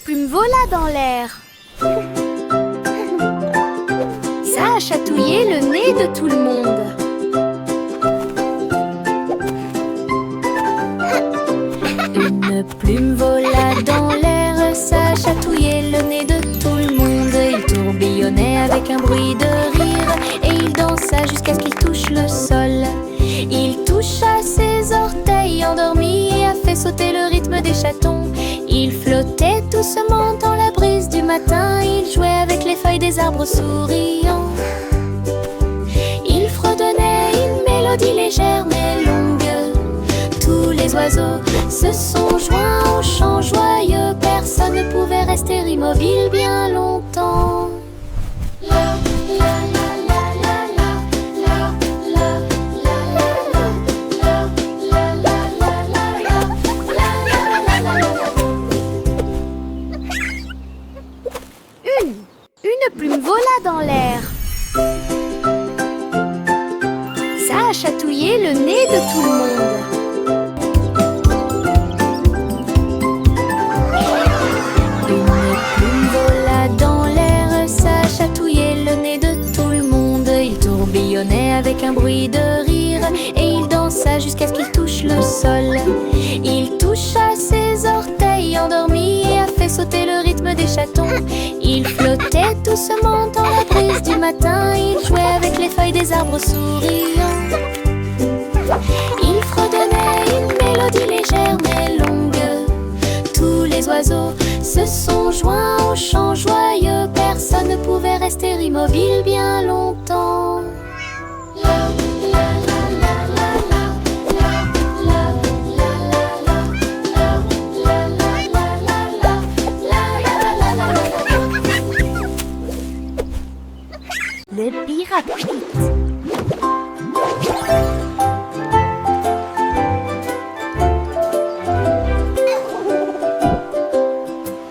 plume vola dans l'air. Ça a chatouillé le nez de tout le monde. Une plume vola dans l'air, ça a chatouillé le nez de tout le monde. Il tourbillonnait avec un bruit de rire et il dansa jusqu'à ce qu'il touche le sol. Il toucha ses orteils endormis et a fait sauter le rythme des chatons. Il flottait doucement dans la brise du matin. Il jouait avec les feuilles des arbres souriants. Il fredonnait une mélodie légère mais longue. Tous les oiseaux se sont joints au chant joyeux. Personne ne pouvait rester immobile bien longtemps. Une plume vola dans l'air. Ça a chatouillé le nez de tout le monde. Une plume vola dans l'air, ça a chatouillé le nez de tout le monde. Il tourbillonnait avec un bruit de rire et il dansa jusqu'à ce qu'il touche le sol. Il toucha ses orteils endormis et a fait sauter le rythme des chatons. Il flottait doucement dans la brise du matin. Il jouait avec les feuilles des arbres souriants. Il fredonnait une mélodie légère mais longue. Tous les oiseaux se sont joints au chant joyeux. Personne ne pouvait rester immobile bien longtemps. Le pirate Pete.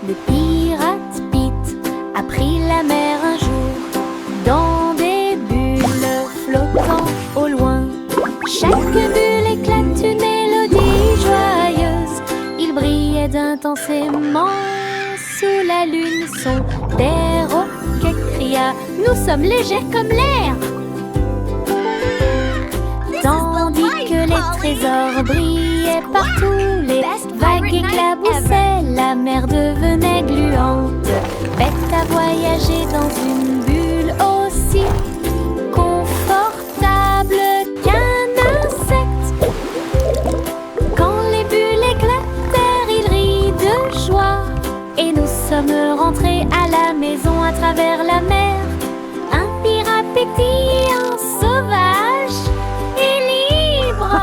Le pirate Pete a pris la mer un jour dans des bulles flottant au loin. Chaque bulle éclate une mélodie joyeuse. Il brillait intensément sous la lune. Son perroquet cria: nous sommes légers comme l'air. Tandis que les trésors brillaient partout, les vagues éclaboussaient, la mer devenait gluante. Bête à voyager dans une bulle aussi confortable qu'un insecte. Quand les bulles éclatèrent, il rit de joie. Et nous sommes rentrés à la maison à travers la mer. Un pirate pétillant, sauvage et libre.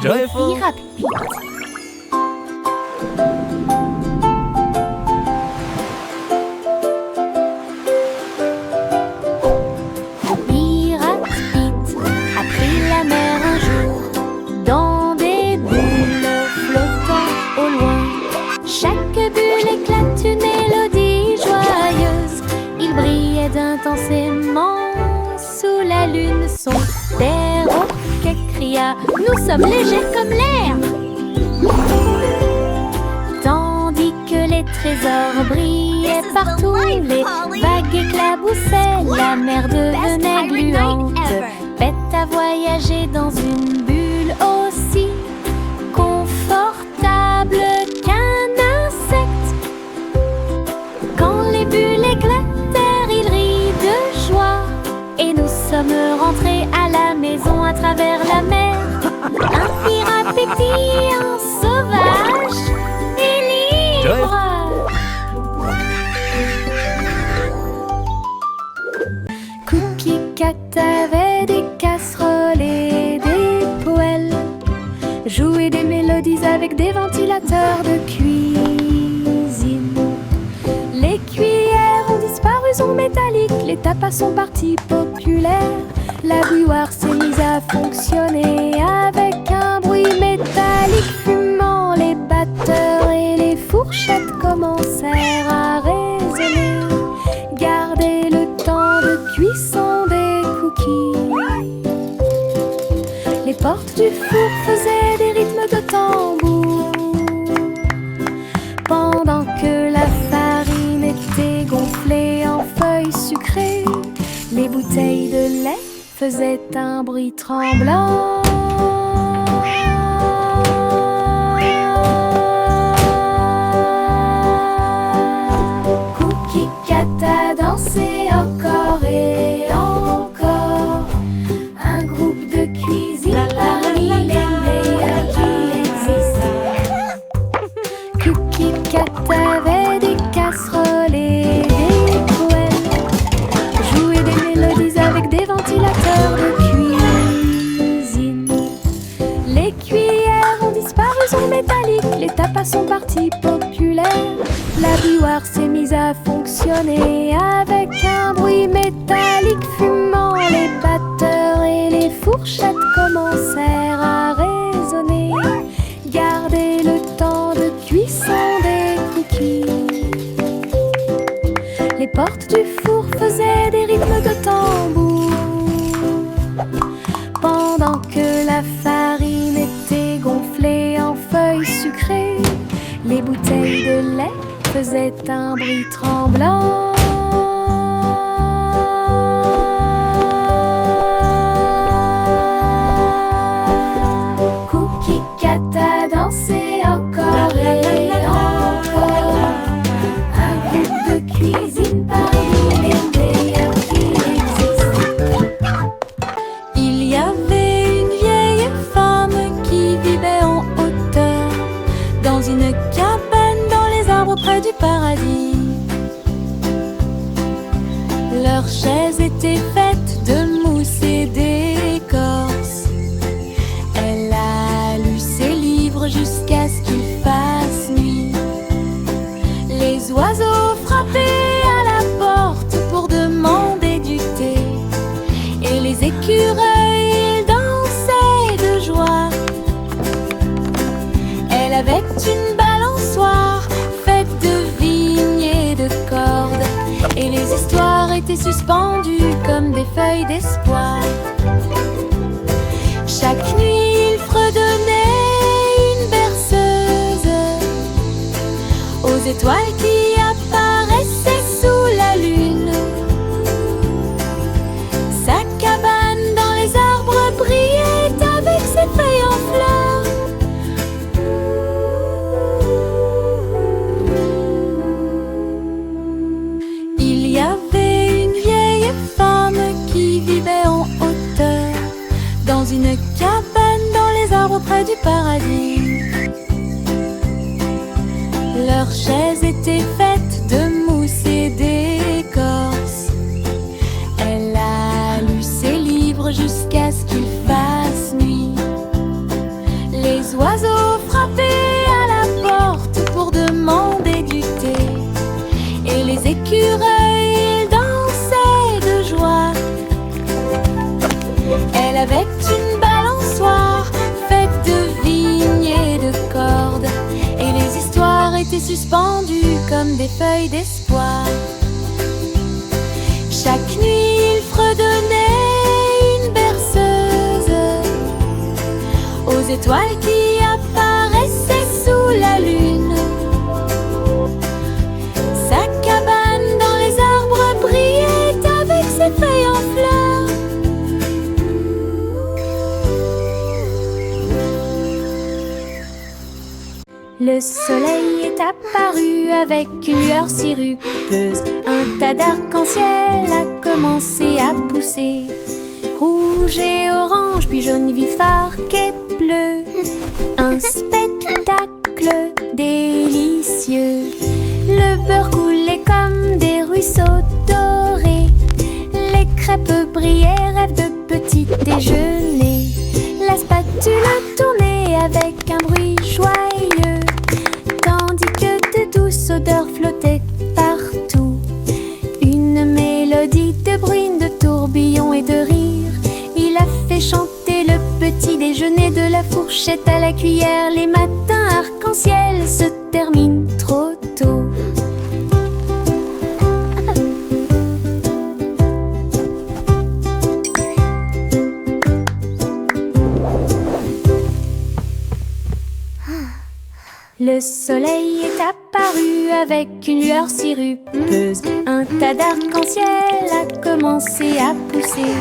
Le pirate Pete. Le pirate Pete a pris la mer un jour dans des bulles flottant au loin. Chaque bulle éclate une mélodie joyeuse. Il brillait intensément sous la lune. Son perroquet cria: nous sommes légers comme l'air. Tandis que les trésors brillaient partout, les vagues éclaboussaient, la mer devenait gluante. Bête à voyager dans une bulle aussi confortable qu'un insecte. Quand les bulles éclatèrent, il rit de joie. Et nous sommes rentrés à la maison à travers la mer. Un pirate pétillant, sauvage et libre. Cookie Cat avait des casseroles et des poêles, jouait des mélodies avec des ventilateurs de cuisine. Les cuillères ont disparu, sont métalliques, les tapas sont partis populaires. La bouilloire s'est mise à fonctionner avec un bruit métallique fumant. Les batteurs et les fourchettes commencèrent à résonner. Gardez le temps de cuisson des cookies. Les portes du four faisaient des rythmes de tambour. sucré. Les bouteilles de lait faisaient un bruit tremblant. Cookie Cat a dansé encore et encore. Un groupe de cuisine parmi les meilleurs qui existent. Cookie Cat avait des casseroles et des poêles, jouait des mélodies avec des ventilateurs de cuisine. Les cuillères ont disparu, sont métalliques, les tapas sont partis populaires. La bouilloire s'est mise à fonctionner avec un bruit métallique fumant. Les batteurs et les fourchettes commencèrent à résonner. Gardez le temps de cuisson des cookies. Les portes du four faisaient des rythmes de tambour. Pendant que la farine était gonflée en feuilles sucrées, les bouteilles de lait faisaient un bruit tremblant. Cookie Cat a dansé encore et encore. Un groupe de cuisine parmi les meilleurs qui existent. Il y avait une vieille femme qui vivait en hauteur, dans une cabane dans les arbres près du paradis. Leurs chaises étaient faites de mousse et d'écorce. Elle a lu ses livres jusqu'à ce qu'il fasse nuit. Les oiseaux frappaient à la porte pour demander du thé, et les écureuils dansaient de joie. Elle avait une balançoire faite de vignes et de cordes, et les histoires étaient suspendues comme des feuilles d'espoir. Chaque nuit, il fredonnait une berceuse aux étoiles qui apparaissaient sous la lune. Sa cabane dans les arbres brillait avec ses feuilles en fleurs. Il y avait une vieille femme qui vivait en hauteur, dans une cabane dans les arbres près du paradis. Leurs chaises étaient faites de mousse et d'écorce. Elle a lu ses livres jusqu'à ce qu'il fasse nuit. Les oiseaux frappaient à la porte pour demander du thé, et les écureuils dansaient de joie. Elle avait une balançoire faite de vignes et de cordes, et les histoires étaient suspendues comme des feuilles d'espoir. Chaque nuit, il fredonnait une berceuse aux étoiles qui apparaissaient sous la lune. Sa cabane dans les arbres brillait avec ses feuilles en fleurs. Le soleil est apparu avec une lueur sirupeuse. Un tas d'arc-en-ciel a commencé à pousser. Rouge et orange, puis jaune vif, arc et bleu. Un spectacle délicieux. Le beurre coulait comme des ruisseaux dorés. Les crêpes brillaient, rêve de petit déjeuner. La spatule tournait avec un bruit joyeux, tandis que de douces odeurs flottaient partout. Une mélodie de bruine, de tourbillons et de rires. Il a fait chanter le petit déjeuner, de la fourchette à la cuillère. Les matins arc-en-ciel se terminent trop tôt. Le soleil est apparu apparu avec une lueur sirupeuse. Un tas d'arc-en-ciel a commencé à pousser.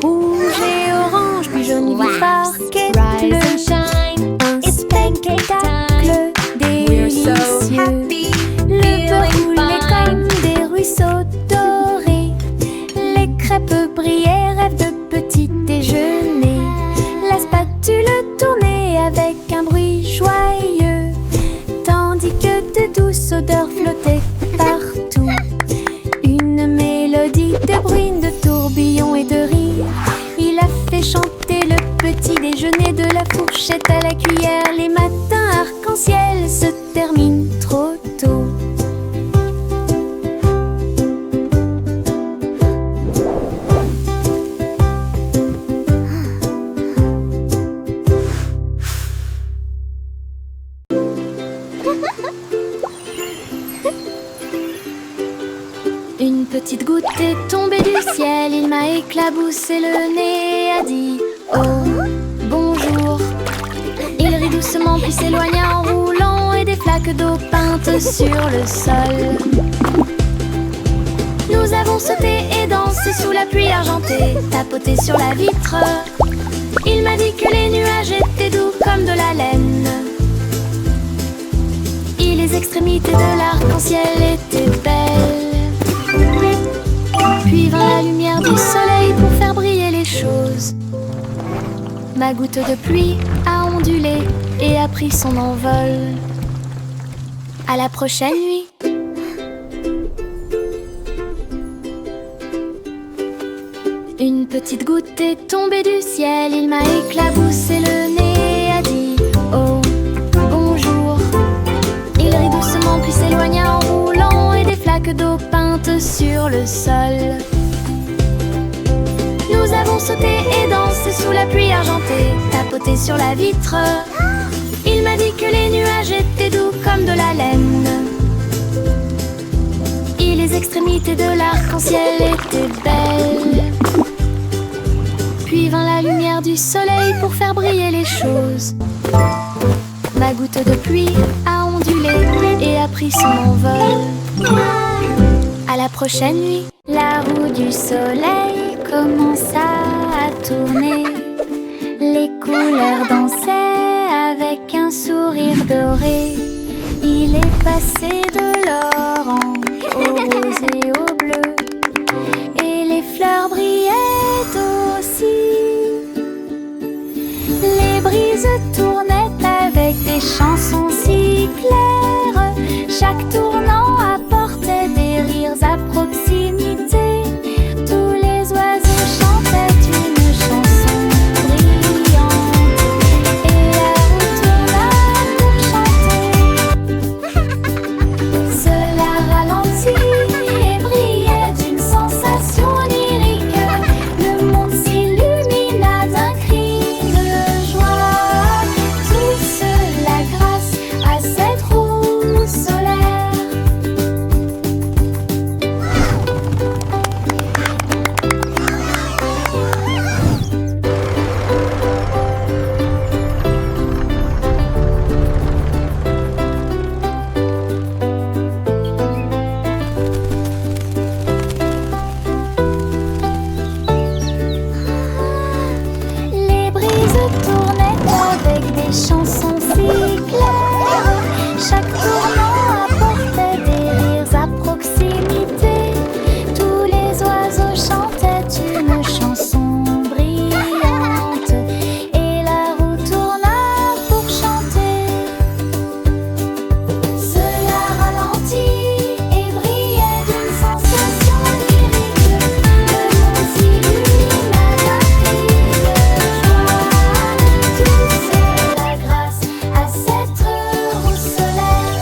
Rouge et orange, puis jaune vif, bleu. Un spectacle délicieux. Le beurre coulait comme des ruisseaux dorés. Les crêpes brillaient, rêve de petit déjeuner. La spatule tournait avec un bruit joyeux, tandis que de douces odeurs flottaient partout. Une mélodie de bruine, de tourbillons et de rires. Il a fait chanter le petit déjeuner, de la fourchette à la cuillère. Les matins arc-en-ciel se terminent trop tôt. Une petite goutte est tombée du ciel, il m'a éclaboussé le nez, a dit oh, bonjour. Il rit doucement puis s'éloigna en roulant, et des flaques d'eau peintes sur le sol. Nous avons sauté et dansé sous la pluie argentée, tapoté sur la vitre. Il m'a dit que les nuages étaient doux comme de la laine, et les extrémités de l'arc-en-ciel étaient belles. Puis vint la lumière du soleil pour faire briller les choses. Ma goutte de pluie a ondulé et a pris son envol. À la prochaine nuit. Une petite goutte est tombée du ciel, il m'a éclaboussé le nez, a dit oh, bonjour. Il rit doucement puis s'éloigna en roulant, et des flaques d'eau peintes sur le sol. Nous avons sauté et dansé sous la pluie argentée, tapoté sur la vitre. Il m'a dit que les nuages étaient doux comme de la laine, et les extrémités de l'arc-en-ciel étaient belles. Puis vint la lumière du soleil pour faire briller les choses. Ma goutte de pluie a ondulé et a pris son envol. À la prochaine nuit. La roue du soleil commença à tourner. Les couleurs dansaient avec un sourire doré. Il est passé de l'orange au rose et au bleu, et les fleurs brillaient aussi. Les brises tournaient avec des chansons si claires. Chaque tournant apportait des rires à proximité. Tous les oiseaux chantaient une chanson brillante, et la roue tourna pour chanter. Cela ralentit et brillait d'une sensation lyrique. Le monde s'illumina d'un cri de joie. Tout cela grâce à cette roue solaire. Les brises tournaient avec des chansons si claires. Chaque tournant apportait des rires à proximité. Tous les oiseaux chantaient une chanson brillante, et la roue tourna pour chanter. Cela ralentit et brillait d'une sensation lyrique. Le monde s'illumina d'un cri de joie. Tout cela grâce à cette roue solaire.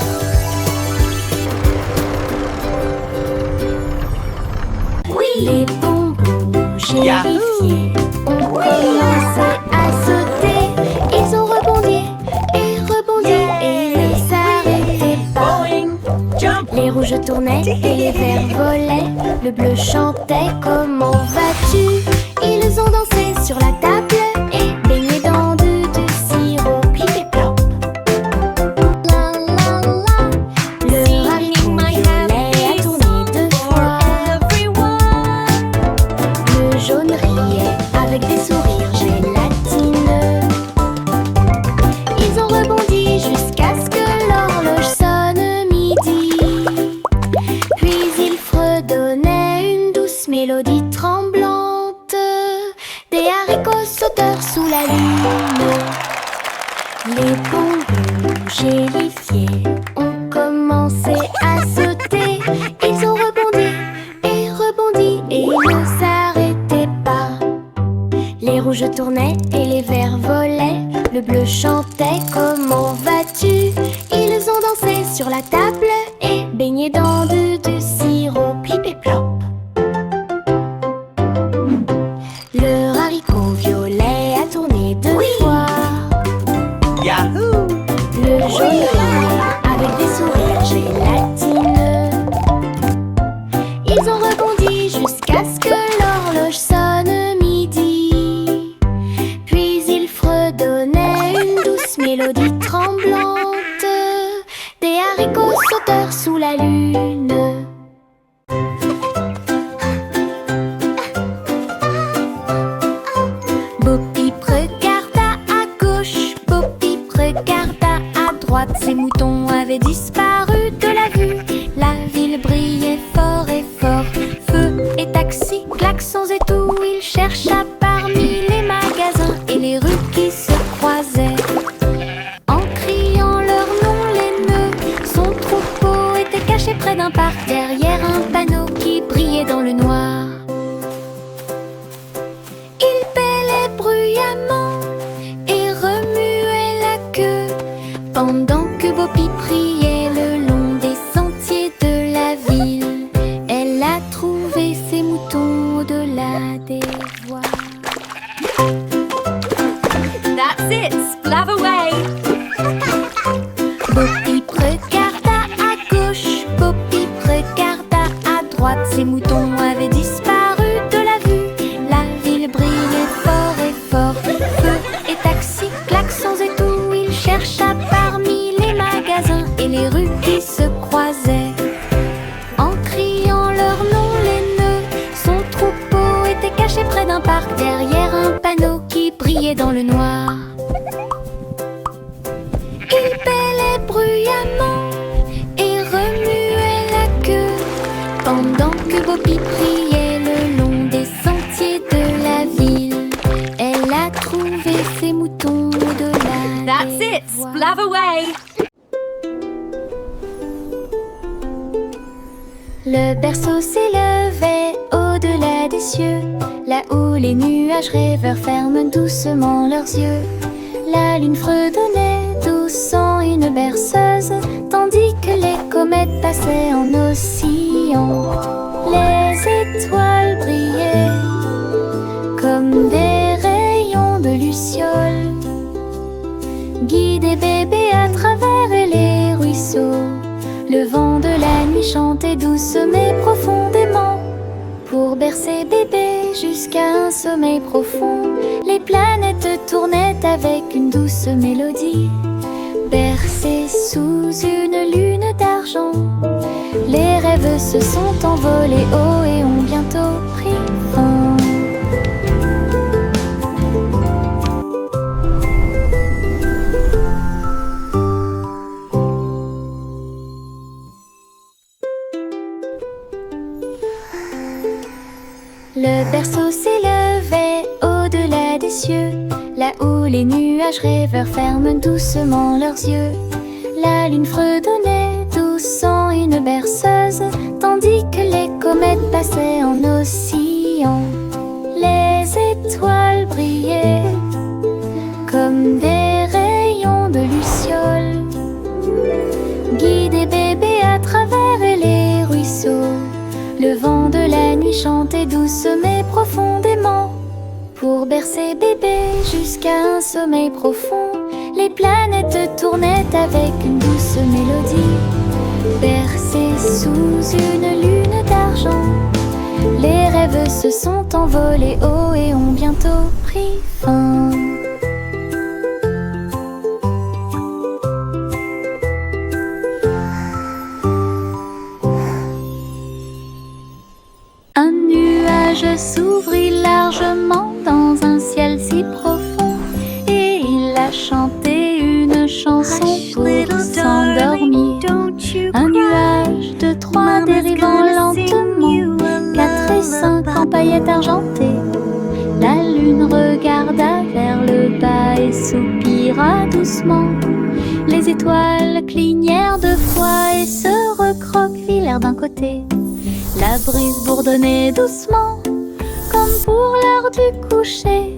Les bonbons gélifiés ont commencé à sauter. Ils ont rebondi et ne s'arrêtaient pas. Les rouges tournaient et les verts volaient. Le bleu chantait comment vas-tu. Ils ont dansé sur la table et baigné dans du sirop. Clip et plop. La la la, mélodie tremblante. Des haricots sauteurs sous la lune. Les bons rouges et les fiers ont commencé à sauter. Ils ont rebondi et ne s'arrêtaient pas. Les rouges tournaient et les verts volaient. Le bleu chantait « Comment vas-tu ?» Ils ont dansé sur la table et baigné dans du sirop plip et plop. Le haricot violet a tourné deux fois. Yahoo! Le jaune avec des sourires gélatineux. Ils ont rebondi jusqu'à ce que l'horloge sonne midi. Puis ils fredonnaient une douce mélodie tremblante. Des haricots sauteurs sous la lune. Bo Peep regarda à gauche, Bo Peep regarda à droite. Ces moutons avaient disparu de la vue. La ville brillait fort et fort. Feu et taxis, klaxons et tout. Il chercha parmi les magasins et les rues qui se croisaient. En criant leur nom, les nœuds, son troupeau était caché près d'un parc, derrière un panneau qui brillait dans le noir. Il bêlait bruyamment et remuait la queue pendant que Bo Peep priait le long des sentiers de la ville. Elle a trouvé ses moutons au-delà des voies. That's it, splav away! Bo Peep regarda à gauche, Bo Peep regarda à droite. Ces moutons avaient disparu de la vue. La ville brillait fort et fort. Feu et taxis, klaxons et tout. Il chercha parmi les magasins et les rues qui se croisaient. En criant leur nom, les nœuds, son troupeau était caché près d'un parc, derrière un panneau qui brillait dans le noir. Il bêlait bruyamment et remuait la queue pendant que Bo Peep priait le long des sentiers de la ville. Elle a trouvé ses moutons au-delà That's des it, voies. splav away! Le berceau s'élevait au-delà des cieux, là où les nuages rêveurs ferment doucement leurs yeux. La lune fredonnait douce en une berceuse, tandis que les comètes passaient en oscillant. Les étoiles brillaient comme des rayons de luciole, guidaient bébé à travers les ruisseaux. Le vent de la nuit chantait douce mais profondément, pour bercer bébé jusqu'à un sommeil profond. Les planètes tournaient avec une douce mélodie, bercées sous une lune d'argent. Les rêves se sont envolés haut et ont bientôt pris fin. Le berceau s'élevait au-delà des cieux, là où les nuages rêveurs ferment doucement leurs yeux. La lune fredonnait douce en une berceuse, tandis que les comètes passaient en oscillant. Les étoiles brillaient comme des rayons de luciole, guidaient bébé à travers les ruisseaux. Le vent de la nuit chantait douce mais profondément, pour bercer bébé jusqu'à un sommeil profond. Les planètes tournaient avec une douce mélodie, bercées sous une lune d'argent. Les rêves se sont envolés haut et ont bientôt pris fin. Un nuage s'ouvrit largement dans un ciel si profond, et il a chanté une chanson pour s'endormir. Un nuage de 3 dérivant lentement, 4 et 5 en paillettes argentées. La lune regarda vers le bas et soupira doucement. Les étoiles clignèrent de fois et se recroquevillèrent d'un côté. La brise bourdonnait doucement, comme pour l'heure du coucher.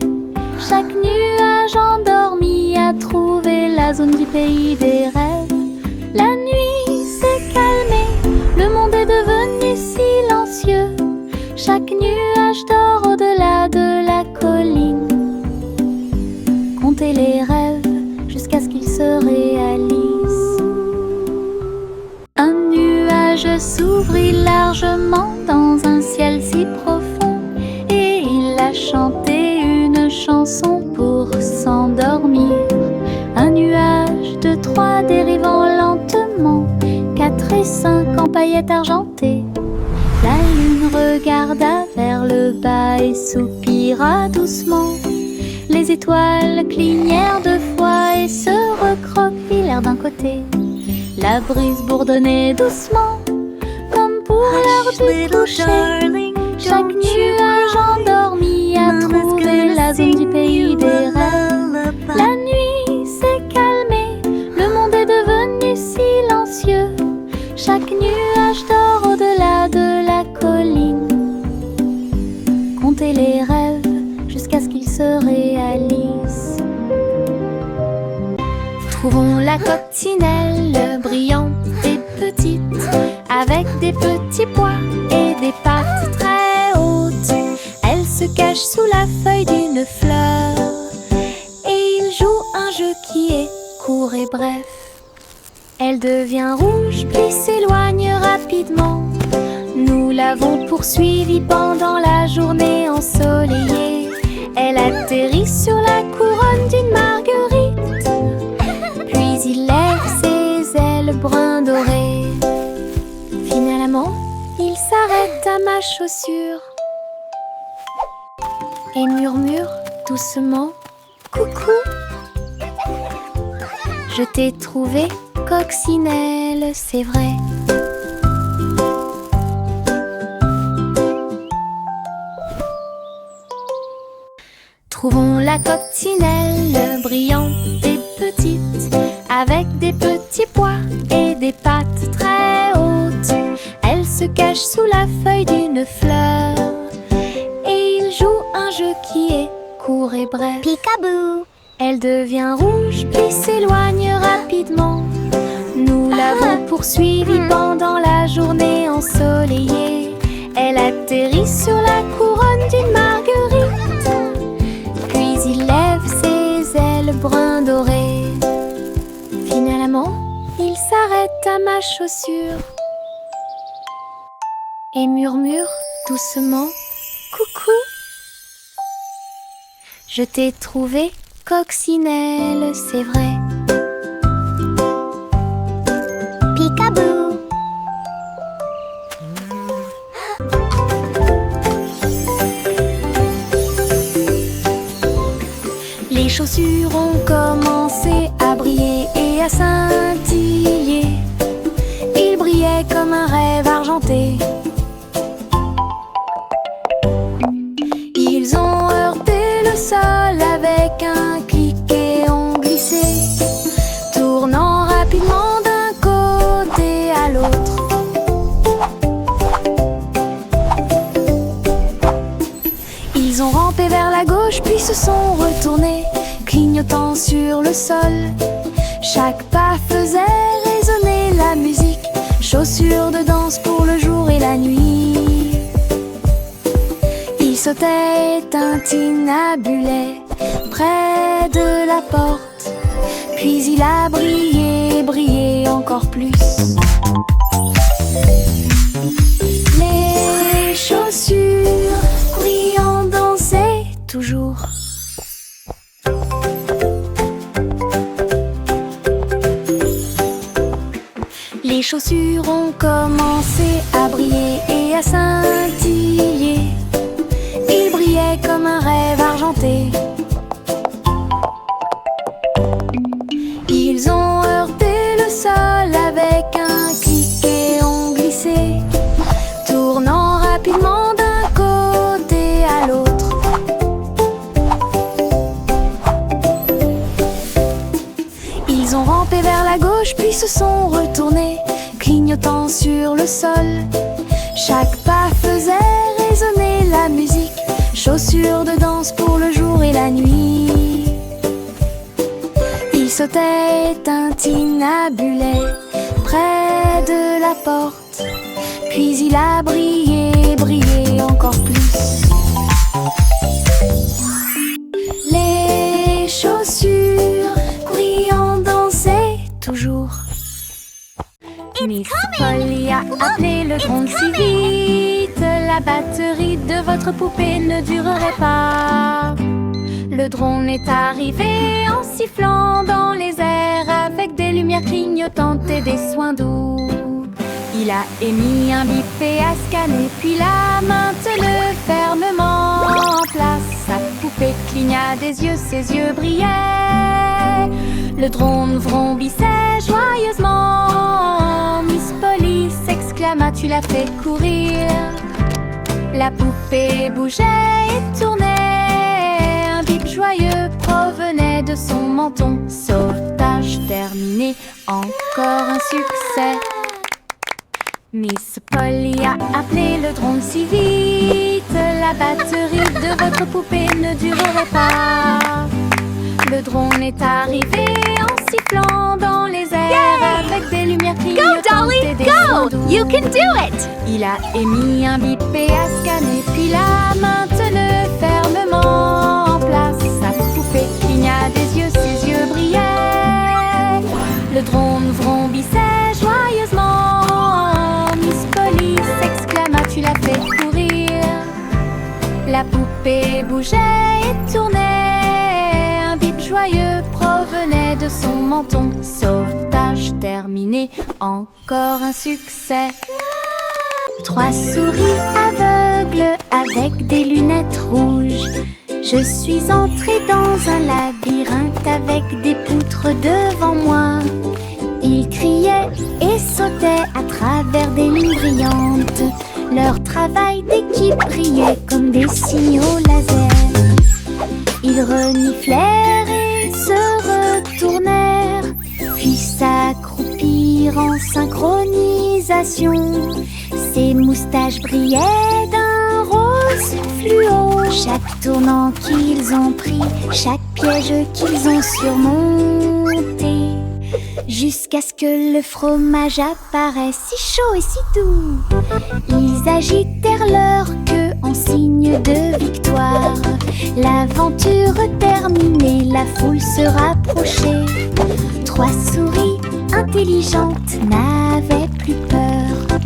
Chaque nuage endormi a trouvé la zone du pays des rêves. La nuit s'est calmée, le monde est devenu silencieux. Chaque nuage dort au-delà de la colline. Comptez les rêves jusqu'à ce qu'ils se réalisent. Un nuage s'ouvrit largement dans un ciel si profond, et il a chanté une chanson pour s'endormir. Un nuage de 3 dérivant lentement, 4 et 5 en paillettes argentées. La lune regarda vers le bas et soupira doucement. Les étoiles clignèrent de fois et se recroquevillèrent d'un côté. La brise bourdonnait doucement, comme pour l'heure du coucher. Chaque nuage endormi a trouvé la zone du pays des rêves. La nuit s'est calmée, le monde est devenu silencieux. Chaque nuage dort au-delà de la colline. Comptez les rêves jusqu'à ce qu'ils se réalisent. Trouvons la coccinelle brillante et petite, avec des petits pois et des pattes très hautes. Elle se cache sous la feuille d'une fleur et il joue un jeu qui est court et bref. Elle devient rouge puis s'éloigne rapidement. Nous l'avons poursuivie pendant la journée ensoleillée. Elle atterrit sur la couronne d'une marguerite, puis il lève ses ailes brun doré. Finalement, il s'arrête à ma chaussure et murmure doucement: coucou, je t'ai trouvé, coccinelle, c'est vrai. Trouvons la coccinelle brillante et petite, avec des petits pois et des pattes très hautes. Elle se cache sous la feuille d'une fleur et il joue un jeu qui est court et bref. Peekaboo. Elle devient rouge puis s'éloigne rapidement. Nous l'avons poursuivie pendant la journée ensoleillée. Elle atterrit sur la couronne d'une marguerite, puis il lève ses ailes brun doré. Finalement, il s'arrête à ma chaussure et murmure doucement: coucou, je t'ai trouvé, coccinelle, c'est vrai. Peekaboo. Les chaussures ont commencé à briller et à scintiller. Ils brillaient comme un rêve argenté. Ils ont heurté le sol avec un clic et ont glissé, tournant rapidement d'un côté à l'autre. Ils ont rampé vers la gauche puis se sont retournés, clignotant sur le sol. Chaque pas faisait résonner la musique, chaussures de danse pour le jour et la nuit. Ils sautaient et tintinabulaient près de la porte, puis il a brillé, brillé encore plus. Les chaussures brillant dansaient toujours. Les chaussures ont commencé à briller et à scintiller. Ils brillaient comme un rêve argenté. Ils ont heurté le sol avec un clic et ont glissé, tournant rapidement d'un côté se sont retournés, clignotant sur le sol. Chaque pas faisait résonner la musique, chaussures de danse pour le jour et la nuit. Il sautait et tintinabulait près de la porte, puis il a brillé, brillé encore plus. Les chaussures brillantes dansaient toujours. Miss Polly a appelé le drone si vite, la batterie de votre poupée ne durerait pas. Le drone est arrivé en sifflant dans les airs, avec des lumières clignotantes et des soins doux. Il a émis un bip et a scanné, puis l'a maintenu fermement en place. Sa poupée cligna des yeux, ses yeux brillaient. Le drone vrombissait joyeusement. Miss Polly s'exclama, tu l'as fait courir. La poupée bougeait et tournait. Un bip joyeux provenait de son menton. Sauvetage terminé, encore un succès. Miss Polly a appelé le drone si vite, la batterie de votre poupée ne durerait pas. Le drone est arrivé en sifflant dans les airs, avec des lumières clignotantes et des soins doux. You can do it! Il a émis un bip et a scanné, puis l'a maintenu fermement en place. Sa poupée cligna des yeux, ses yeux brillaient. Le drone vrombissait joyeusement. Miss Polly s'exclama, tu l'as fait courir. La poupée bougeait et tournait. Un bip joyeux provenait de son menton. Sauvetage terminé, encore un succès. 3 souris aveugles avec des lunettes rouges. Je suis entrée dans un labyrinthe avec des poutres devant moi. Ils criaient et sautaient à travers des lignes brillantes. Leur travail d'équipe brillait comme des signaux laser. Ils reniflèrent et se retournèrent, puis s'accroupirent en synchronisation. Ces moustaches brillaient d'un rose fluo. Chaque tournant qu'ils ont pris, chaque piège qu'ils ont surmonté, jusqu'à ce que le fromage apparaisse si chaud et si doux. Ils agitèrent leur queue en signe de victoire. L'aventure terminée, la foule se rapprochait. 3 souris intelligentes n'avaient plus peur.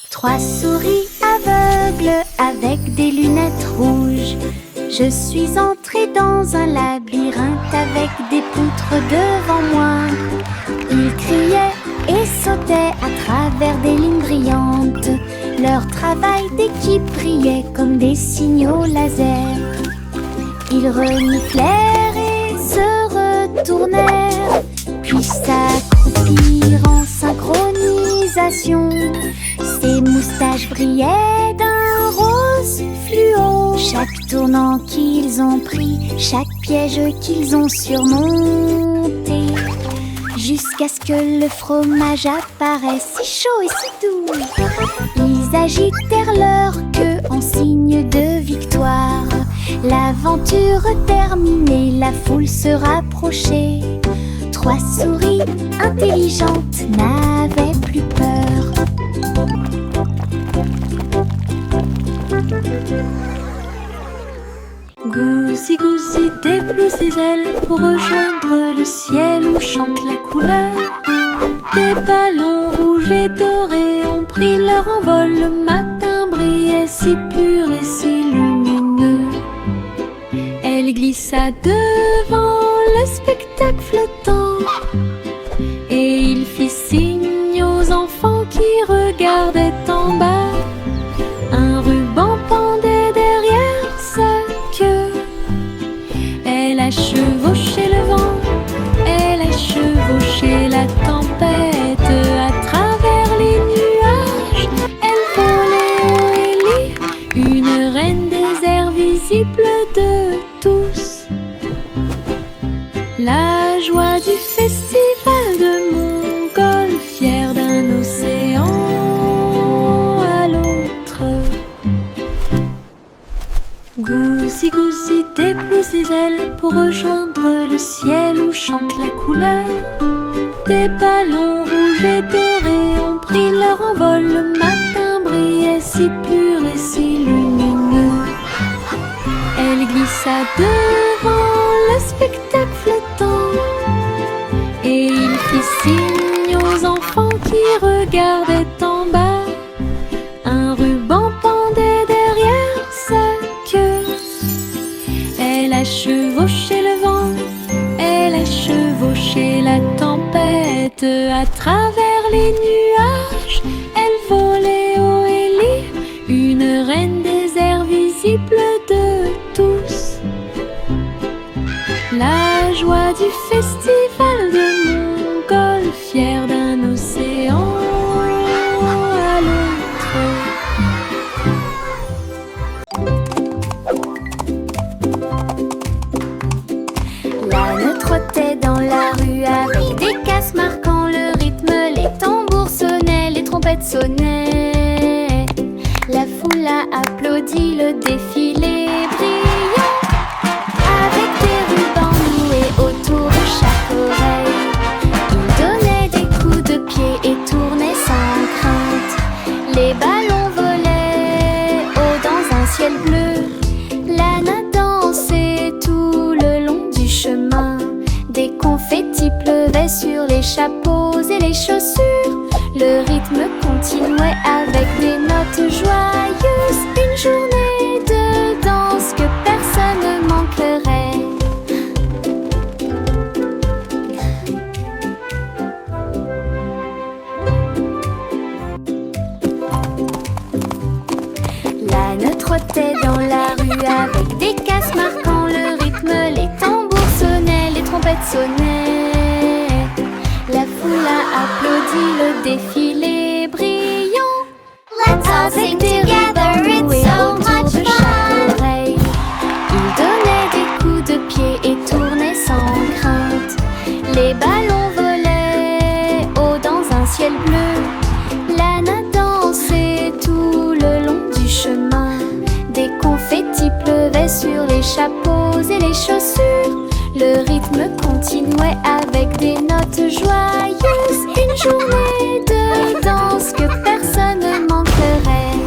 Trois souris aveugles avec des lunettes rouges. Je suis entrée dans un labyrinthe avec des poutres devant moi. Ils criaient et sautaient à travers des lignes brillantes. Leur travail d'équipe brillait comme des signaux laser. Ils reniflèrent et se retournèrent, puis s'accroupirent en synchronisation. Ces moustaches brillaient d'un rose fluo. Chaque tournant qu'ils ont pris, chaque piège qu'ils ont surmonté, jusqu'à ce que le fromage apparaisse si chaud et si doux. Ils agitèrent leur queue en signe de victoire. L'aventure terminée, la foule se rapprochait. 3 souris intelligentes n'avaient plus peur. Goosey, goosey, déploie ses ailes pour rejoindre le ciel où chante la couleur. Des ballons rouges et dorés ont pris leur envol. Le matin brillait si pur et si lumineux. Elle glissa devant le spectacle flottant, et il fit signe aux enfants qui regardaient en bas. Un ruban pendait derrière sa queue. Elle a chevauché le vent, elle a chevauché la tempête. À travers les nuages, elle volait haut et libre, une reine des airs visible de tous. Lousy-gousy déplie ses ailes pour rejoindre le ciel où chante la couleur. Des ballons rouges et dorés ont pris leur envol. Le matin brillait si pur et si lumineux. Elle glissa devant le spectacle flottant et il fit signe aux enfants qui regardaient en bas. Un ruban pendait derrière sa queue. Elle a chevauché le vent, elle a chevauché la tempête. À travers les nuages, elle volait haut et libre, une reine des airs visible de tous. La joie du festival de montgolfière d'un océan à l'autre. L'âne trottait dans la rue avec des casses marquant le rythme. Les tambours sonnaient, les trompettes sonnaient. La foule a applaudi le défilé brillant, avec des rubans noués autour de chaque oreille. Il donnait des coups de pied et tournait sans crainte. Les ballons volaient haut dans un ciel bleu. L'âne a dansé tout le long du chemin. Des confettis pleuvaient sur les chapeaux et les chaussures. Le rythme continuait avec des notes joyeuses. Une journée de danse que personne ne manquerait. L'âne trottait dans la rue avec des casses marquant le rythme. Les tambours sonnaient, les trompettes sonnaient. La foule a applaudi le défilé brillant. Let's all sing together, it's so much fun. Il donnait des coups de pied et tournait sans crainte. Les ballons volaient haut dans un ciel bleu. L'âne a dansé tout le long du chemin. Des confettis pleuvaient sur les chapeaux et les chaussures. Le rythme continuait avec des notes joyeuses. Une journée de danse que personne ne manquerait.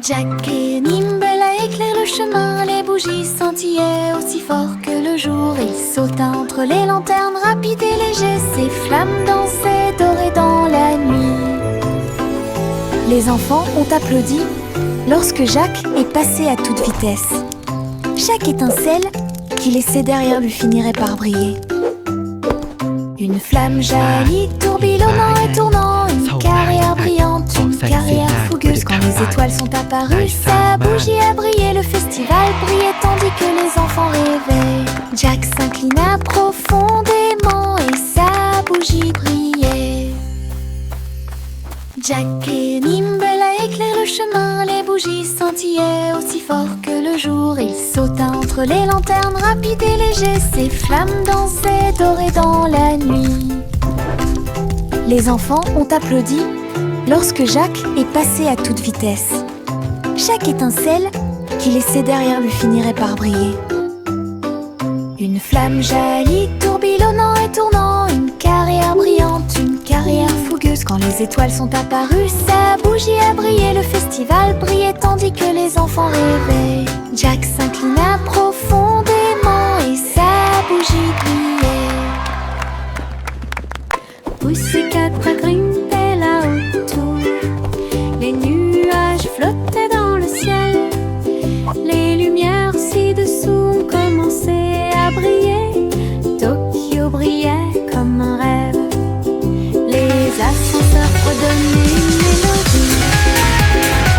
Jack et Nimble éclairent le chemin. Les bougies scintillaient aussi fort que le jour. Il sauta entre les lanternes rapides et légers. Ses flammes dansaient dorées dans la nuit. Les enfants ont applaudi lorsque Jacques est passé à toute vitesse. Chaque étincelle qui laissait derrière lui finirait par briller. Une flamme jaillit, tourbillonnant et tournant. Une carrière brillante, une carrière fougueuse. Quand les étoiles sont apparues, sa bougie a brillé. Le festival brillait tandis que les enfants rêvaient. Jack s'inclina profondément et sa bougie brillait. Jack et Nimble éclairent le chemin. Les bougies scintillaient aussi fort que le jour. Il sauta entre les lanternes rapides et légers. Ses flammes dansaient dorées dans la nuit. Les enfants ont applaudi lorsque Jacques est passé à toute vitesse. Chaque étincelle qui laissait derrière lui finirait par briller. Une flamme jaillit, tourbillonnant et tournant. Une carrière brillante, une carrière fougueuse. Quand les étoiles sont apparues, sa bougie a brillé. Le festival brillait tandis que les enfants rêvaient. Jack s'inclina profondément et sa bougie brillait. Pussycat grimpait là-haut autour. Les nuages flottaient dans le ciel. Les lumières ci-dessous ont commencé à briller. Tokyo brillait comme un rêve. Les ascenseurs redonnaient une mélodie.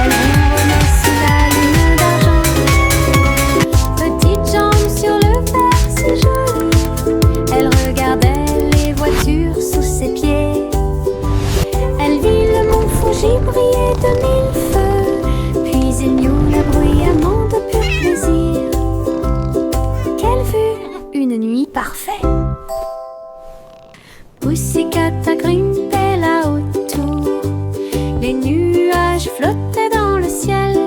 Elles ronronnaient sous la lune d'argent. Petites jambes sur le verre si joli. Elle regardait les voitures sous ses pieds. Elle vit le mont Fuji briller de mille feux. Puis il y eut le bruyamment de pur plaisir. Quelle vue! Une nuit parfaite. Pussycat grimpait là autour. Les nuages flottaient dans le ciel.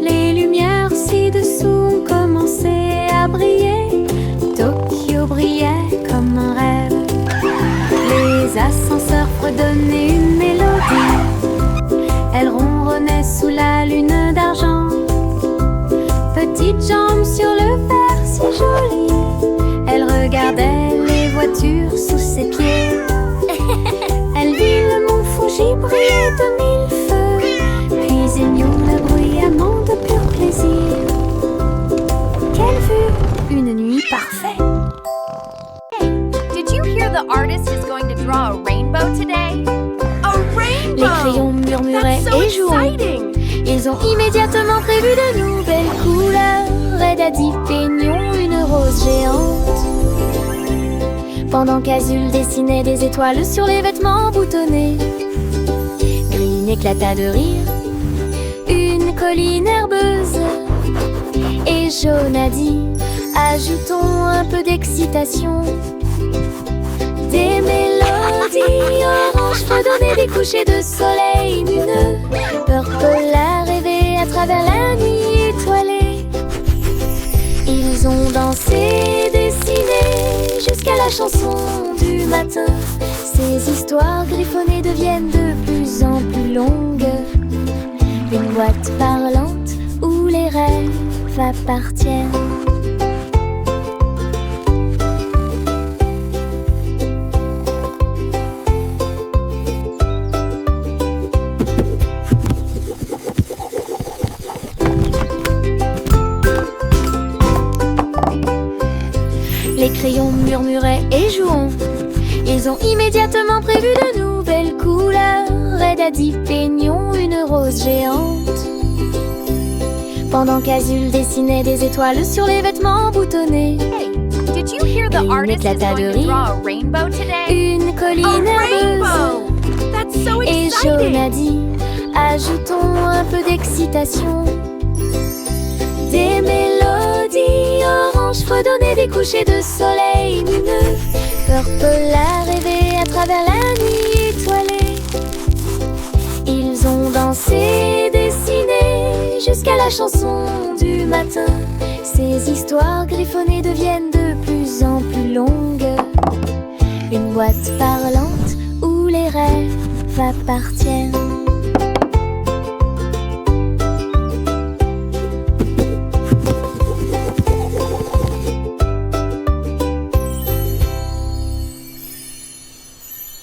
Les lumières ci-dessous ont commencé à briller. Tokyo brillait comme un rêve. Les ascenseurs fredonnaient une mélodie. Elle ronronnait sous la lune d'argent. Petites jambes sur le verre si joli. Elle regardait les voitures sous ses pieds. Elle vit le mont Fuji briller de mille feux. Puis il n'y eut le bruyamment de pur plaisir. Quelle vue! Une nuit parfaite. Did you hear the artist is going to draw a rainbow today? A rainbow! Les crayons murmuraient That's so et jouaient. exciting! Ils ont immédiatement prévu de nouvelles couleurs. Red a dit peignons une rose géante. Pendant qu'Azul dessinait des étoiles sur les vêtements boutonnés. Green éclata de rire. Une colline herbeuse. Et Jaune a dit ajoutons un peu d'excitation. Des mélodies oranges fredonnaient des couchers de soleil lumineux. Purple a rêvé à travers la nuit étoilée. Ils ont dansé, dessiné jusqu'à la chanson du matin. Ces histoires griffonnées deviennent de plus en plus longues. Une boîte parlante où les rêves appartiennent. Les crayons murmuraient et jouons. Ils ont immédiatement prévu de nouvelles couleurs. Red a dit peignons une rose géante. Pendant qu'Azul dessinait des étoiles sur les vêtements boutonnés. Hey, did you hear the Green artist is éclata de going to rire. draw a rainbow today? Une colline A herbeuse. rainbow! That's so Et Jaune a exciting! dit ajoutons un peu d'excitation. Des mélodies oranges fredonnaient des couchers de soleil lumineux. Purple a rêvé à travers la nuit étoilée. Ils ont dansé, dessiné jusqu'à la chanson du matin. Ces histoires griffonnées deviennent de plus en plus longues. Une boîte parlante où les rêves appartiennent.